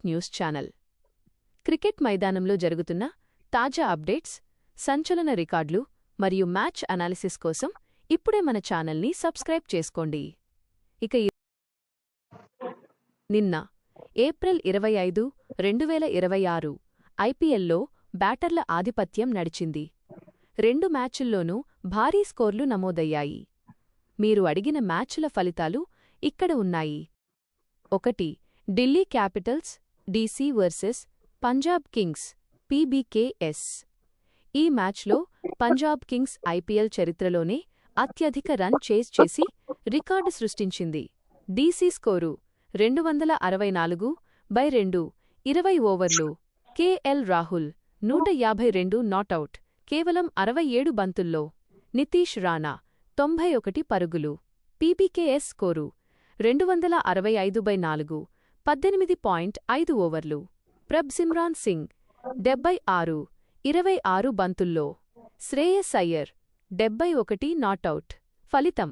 News channel. Cricket మైదానంలో జరుగుతున్న తాజా అప్డేట్స్, సంచలన రికార్డులు మరియు మ్యాచ్ అనాలిసిస్ కోసం ఇప్పుడే మన ఛానల్ని సబ్స్క్రైబ్ చేసుకోండి. ఇక నిన్న ఏప్రిల్ 25, 2026 ఐపీఎల్లో బ్యాటర్ల ఆధిపత్యం నడిచింది. రెండు మ్యాచుల్లోనూ భారీ స్కోర్లు నమోదయ్యాయి. మీరు అడిగిన మ్యాచ్ల ఫలితాలు ఇక్కడ ఉన్నాయి. 1. Delhi Capitals DC versus Punjab Kings PBKS. ఈ మ్యాచ్లో పంజాబ్ కింగ్స్ ఐపీఎల్ చరిత్రలోనే అత్యధిక రన్ చేజ్ చేసి రికార్డు సృష్టించింది. డీసీ స్కోరు 264/2, 20 ఓవర్లు. కేఎల్ రాహుల్ 152 నాటౌట్, కేవలం 67 బంతుల్లో. నితీష్ రాణా 91 పరుగులు. పీబీకేఎస్ స్కోరు 265/4, 18.5 ఓవర్లు. ప్రభ్సిమ్రాన్ సింగ్ 76, 26 బంతుల్లో. శ్రేయస్ అయ్యర్ 71 నాటౌట్. ఫలితం: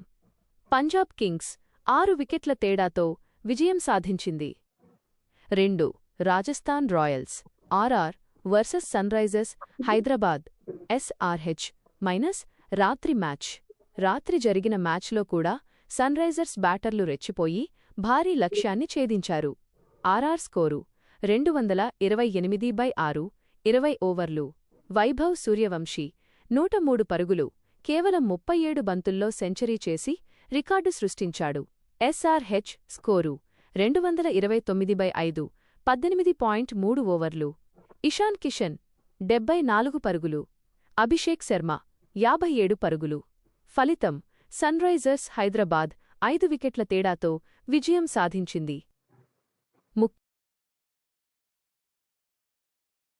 పంజాబ్ కింగ్స్ 6 వికెట్ల తేడాతో విజయం సాధించింది. 2. Rajasthan Royals RR versus Sunrisers Hyderabad SRH minus రాత్రి మ్యాచ్. రాత్రి జరిగిన మ్యాచ్లో కూడా సన్రైజర్స్ బ్యాటర్లు రెచ్చిపోయి భారీ లక్ష్యాన్ని ఛేదించారు. ఆర్ఆర్ స్కోరు 228/6, 20 ఓవర్లు. వైభవ్ సూర్యవంశీ 103 పరుగులు, కేవలం 37 బంతుల్లో సెంచరీ చేసి రికార్డు సృష్టించాడు. ఎస్ఆర్హెచ్ స్కోరు 229/5, 18.3 ఓవర్లు. ఇషాన్ కిషన్ 74 పరుగులు. అభిషేక్ శర్మ 57 పరుగులు. ఫలితం: సన్రైజర్స్ హైదరాబాద్ 5 వికెట్ల తేడాతో విజయం సాధించింది.